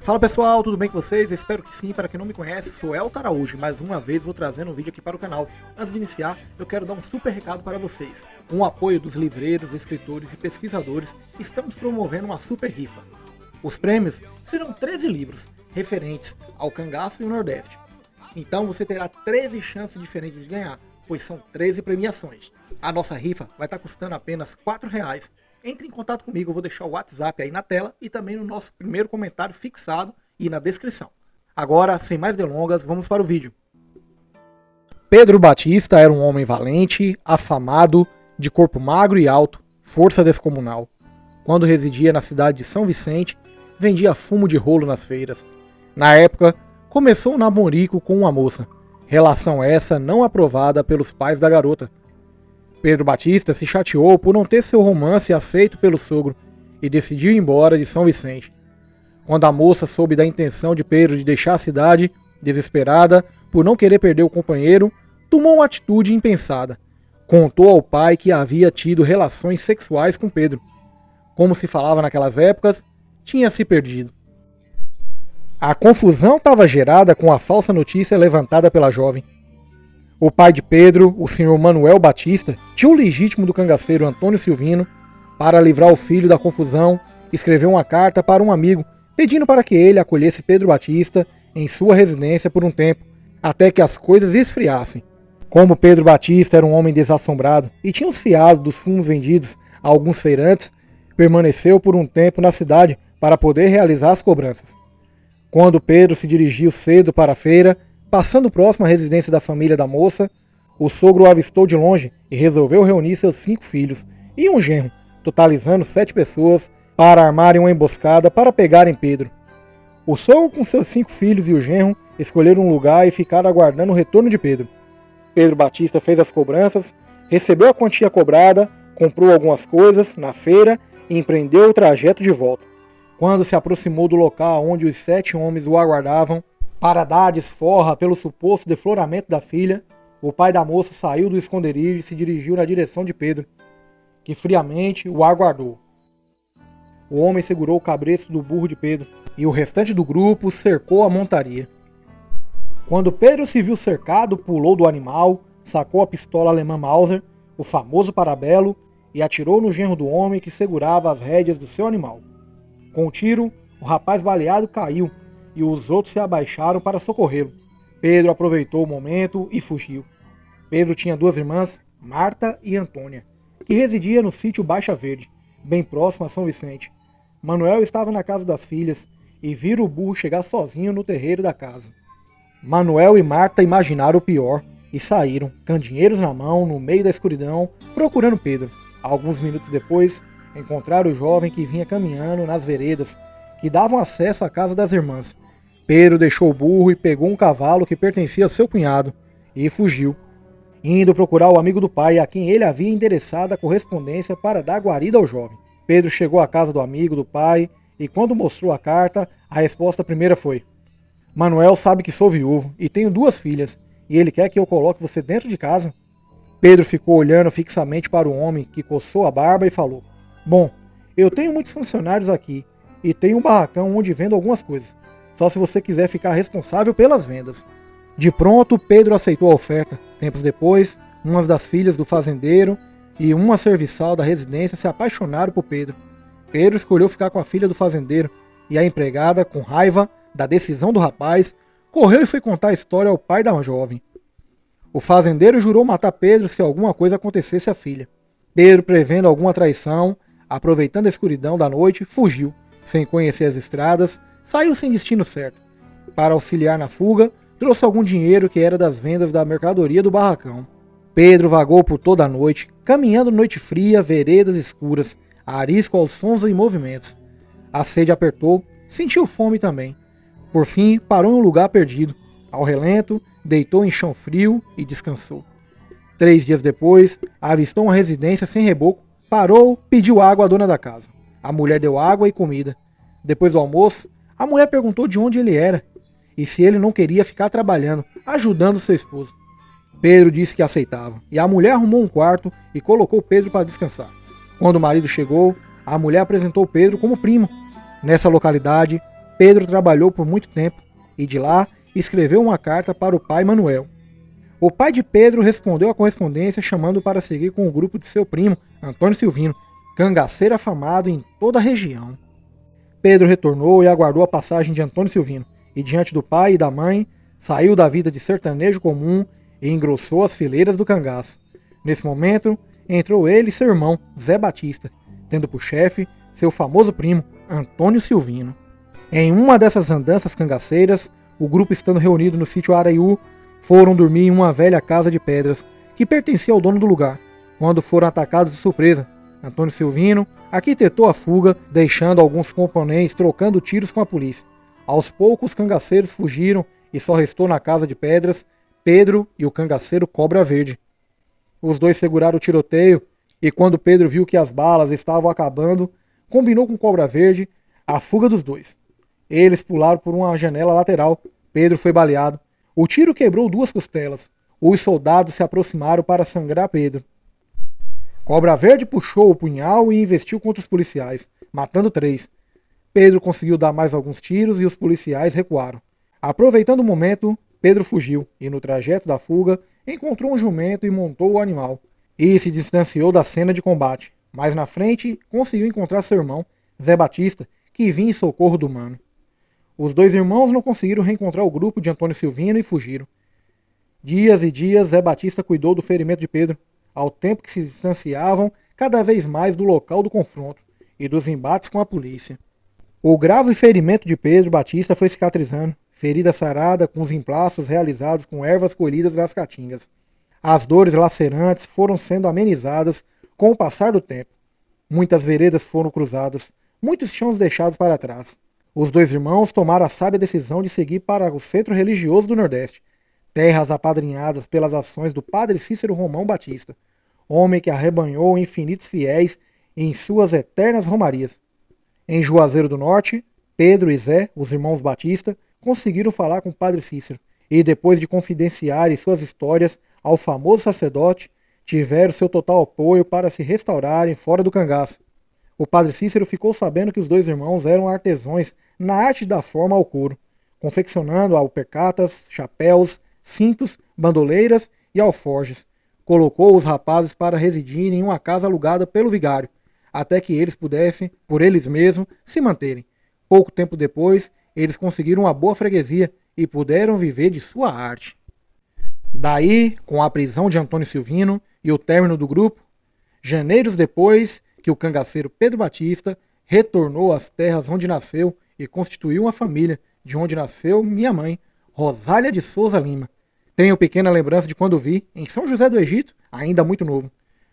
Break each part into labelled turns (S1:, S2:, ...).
S1: Fala pessoal, tudo bem com vocês? Eu espero que sim. Para quem não me conhece, sou Elton Araújo e mais uma vez vou trazendo um vídeo aqui para o canal. Antes de iniciar, eu quero dar um super recado para vocês. Com o apoio dos livreiros, escritores e pesquisadores, estamos promovendo uma super rifa. Os prêmios serão 13 livros referentes ao cangaço e o Nordeste. Então você terá 13 chances diferentes de ganhar, pois são 13 premiações. A nossa rifa vai estar custando apenas R$ 4,00. Entre em contato comigo, eu vou deixar o WhatsApp aí na tela e também no nosso primeiro comentário fixado e na descrição. Agora, sem mais delongas, vamos para o vídeo. Pedro Batista era um homem valente, afamado, de corpo magro e alto, força descomunal. Quando residia na cidade de São Vicente, vendia fumo de rolo nas feiras. Na época, começou um namorico com uma moça, relação essa não aprovada pelos pais da garota. Pedro Batista se chateou por não ter seu romance aceito pelo sogro e decidiu ir embora de São Vicente. Quando a moça soube da intenção de Pedro de deixar a cidade, desesperada por não querer perder o companheiro, tomou uma atitude impensada. Contou ao pai que havia tido relações sexuais com Pedro. Como se falava naquelas épocas, tinha se perdido. A confusão estava gerada com a falsa notícia levantada pela jovem. O pai de Pedro, o senhor Manuel Batista, tio legítimo do cangaceiro Antônio Silvino, para livrar o filho da confusão, escreveu uma carta para um amigo pedindo para que ele acolhesse Pedro Batista em sua residência por um tempo, até que as coisas esfriassem. Como Pedro Batista era um homem desassombrado e tinha os fiados dos fumos vendidos a alguns feirantes, permaneceu por um tempo na cidade para poder realizar as cobranças. Quando Pedro se dirigiu cedo para a feira, passando próximo à residência da família da moça, o sogro o avistou de longe e resolveu reunir seus 5 filhos e um genro, totalizando 7 pessoas, para armarem uma emboscada para pegarem Pedro. O sogro com seus 5 filhos e o genro escolheram um lugar e ficaram aguardando o retorno de Pedro. Pedro Batista fez as cobranças, recebeu a quantia cobrada, comprou algumas coisas na feira e empreendeu o trajeto de volta. Quando se aproximou do local onde os 7 homens o aguardavam, para dar desforra pelo suposto defloramento da filha, o pai da moça saiu do esconderijo e se dirigiu na direção de Pedro, que friamente o aguardou. O homem segurou o cabresto do burro de Pedro e o restante do grupo cercou a montaria. Quando Pedro se viu cercado, pulou do animal, sacou a pistola alemã Mauser, o famoso parabelo, e atirou no genro do homem que segurava as rédeas do seu animal. Com o tiro, o rapaz baleado caiu, e os outros se abaixaram para socorrê-lo. Pedro aproveitou o momento e fugiu. Pedro tinha 2 irmãs, Marta e Antônia, que residiam no sítio Baixa Verde, bem próximo a São Vicente. Manuel estava na casa das filhas e viram o burro chegar sozinho no terreiro da casa. Manuel e Marta imaginaram o pior e saíram, candinheiros na mão, no meio da escuridão, procurando Pedro. Alguns minutos depois, encontraram o jovem que vinha caminhando nas veredas que davam acesso à casa das irmãs. Pedro deixou o burro e pegou um cavalo que pertencia a seu cunhado e fugiu, indo procurar o amigo do pai a quem ele havia endereçado a correspondência para dar guarida ao jovem. Pedro chegou à casa do amigo do pai e quando mostrou a carta, a resposta primeira foi: Manuel sabe que sou viúvo e tenho 2 filhas e ele quer que eu coloque você dentro de casa? Pedro ficou olhando fixamente para o homem que coçou a barba e falou: Bom, eu tenho muitos funcionários aqui e tenho um barracão onde vendo algumas coisas. Só se você quiser ficar responsável pelas vendas. De pronto, Pedro aceitou a oferta. Tempos depois, umas das filhas do fazendeiro e uma serviçal da residência se apaixonaram por Pedro. Pedro escolheu ficar com a filha do fazendeiro e a empregada, com raiva da decisão do rapaz, correu e foi contar a história ao pai da jovem. O fazendeiro jurou matar Pedro se alguma coisa acontecesse à filha. Pedro, prevendo alguma traição, aproveitando a escuridão da noite, fugiu. Sem conhecer as estradas, saiu sem destino certo. Para auxiliar na fuga, trouxe algum dinheiro que era das vendas da mercadoria do barracão. Pedro vagou por toda a noite, caminhando noite fria, veredas escuras, arisco aos sons e movimentos. A sede apertou, sentiu fome também. Por fim, parou em um lugar perdido. Ao relento, deitou em chão frio e descansou. 3 dias depois, avistou uma residência sem reboco, parou, pediu água à dona da casa. A mulher deu água e comida. Depois do almoço, a mulher perguntou de onde ele era e se ele não queria ficar trabalhando, ajudando seu esposo. Pedro disse que aceitava, e a mulher arrumou um quarto e colocou Pedro para descansar. Quando o marido chegou, a mulher apresentou Pedro como primo. Nessa localidade, Pedro trabalhou por muito tempo e de lá escreveu uma carta para o pai Manuel. O pai de Pedro respondeu à correspondência chamando para seguir com o grupo de seu primo, Antônio Silvino, cangaceiro afamado em toda a região. Pedro retornou e aguardou a passagem de Antônio Silvino, e diante do pai e da mãe, saiu da vida de sertanejo comum e engrossou as fileiras do cangaço. Nesse momento, entrou ele e seu irmão, Zé Batista, tendo por chefe seu famoso primo, Antônio Silvino. Em uma dessas andanças cangaceiras, o grupo estando reunido no sítio Araiú, foram dormir em uma velha casa de pedras, que pertencia ao dono do lugar, quando foram atacados de surpresa. Antônio Silvino arquitetou a fuga, deixando alguns componentes trocando tiros com a polícia. Aos poucos, os cangaceiros fugiram e só restou na casa de pedras Pedro e o cangaceiro Cobra Verde. Os dois seguraram o tiroteio e quando Pedro viu que as balas estavam acabando, combinou com Cobra Verde a fuga dos dois. Eles pularam por uma janela lateral. Pedro foi baleado. O tiro quebrou 2 costelas. Os soldados se aproximaram para sangrar Pedro. Cobra Verde puxou o punhal e investiu contra os policiais, matando 3. Pedro conseguiu dar mais alguns tiros e os policiais recuaram. Aproveitando o momento, Pedro fugiu e no trajeto da fuga encontrou um jumento e montou o animal. E se distanciou da cena de combate. Mais na frente, conseguiu encontrar seu irmão, Zé Batista, que vinha em socorro do mano. Os 2 irmãos não conseguiram reencontrar o grupo de Antônio Silvino e fugiram. Dias e dias, Zé Batista cuidou do ferimento de Pedro, ao tempo que se distanciavam cada vez mais do local do confronto e dos embates com a polícia. O grave ferimento de Pedro Batista foi cicatrizando, ferida sarada com os emplastos realizados com ervas colhidas das caatingas. As dores lacerantes foram sendo amenizadas com o passar do tempo. Muitas veredas foram cruzadas, muitos chãos deixados para trás. Os 2 irmãos tomaram a sábia decisão de seguir para o centro religioso do Nordeste, terras apadrinhadas pelas ações do padre Cícero Romão Batista, homem que arrebanhou infinitos fiéis em suas eternas romarias. Em Juazeiro do Norte, Pedro e Zé, os irmãos Batista, conseguiram falar com o padre Cícero e, depois de confidenciarem suas histórias ao famoso sacerdote, tiveram seu total apoio para se restaurarem fora do cangaço. O padre Cícero ficou sabendo que os 2 irmãos eram artesãos na arte da forma ao couro, confeccionando alpercatas, chapéus, cintos, bandoleiras e alforjes. Colocou os rapazes para residirem em uma casa alugada pelo vigário, até que eles pudessem, por eles mesmos, se manterem. Pouco tempo depois, eles conseguiram uma boa freguesia e puderam viver de sua arte. Daí, com a prisão de Antônio Silvino e o término do grupo, janeiros depois que o cangaceiro Pedro Batista retornou às terras onde nasceu e constituiu uma família, de onde nasceu minha mãe, Rosália de Souza Lima. Tenho pequena lembrança de quando vi, em São José do Egito, ainda muito novo,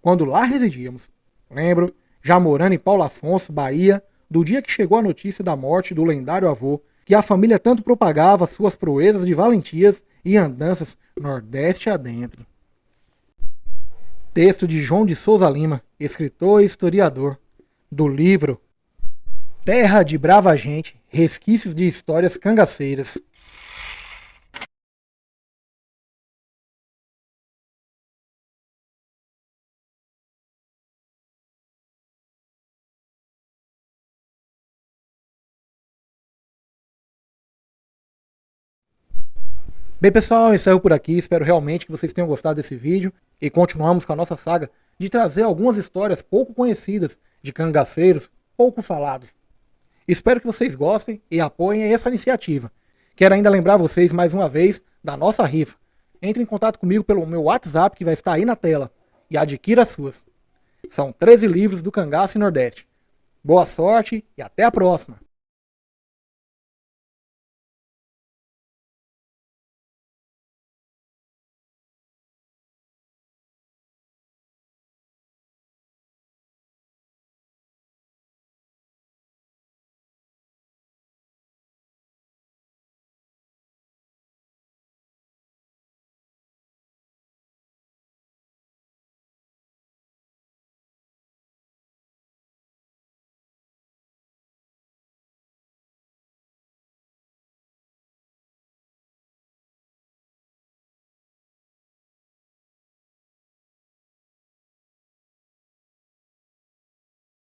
S1: quando lá residíamos. Lembro, já morando em Paulo Afonso, Bahia, do dia que chegou a notícia da morte do lendário avô, que a família tanto propagava suas proezas de valentias e andanças Nordeste adentro. Texto de João de Souza Lima, escritor e historiador, do livro Terra de Brava Gente, Resquícios de Histórias Cangaceiras. Bem pessoal, eu encerro por aqui, espero realmente que vocês tenham gostado desse vídeo e continuamos com a nossa saga de trazer algumas histórias pouco conhecidas de cangaceiros, pouco falados. Espero que vocês gostem e apoiem essa iniciativa. Quero ainda lembrar vocês mais uma vez da nossa rifa. Entre em contato comigo pelo meu WhatsApp que vai estar aí na tela e adquira as suas. São 13 livros do Cangaço e Nordeste. Boa sorte e até a próxima!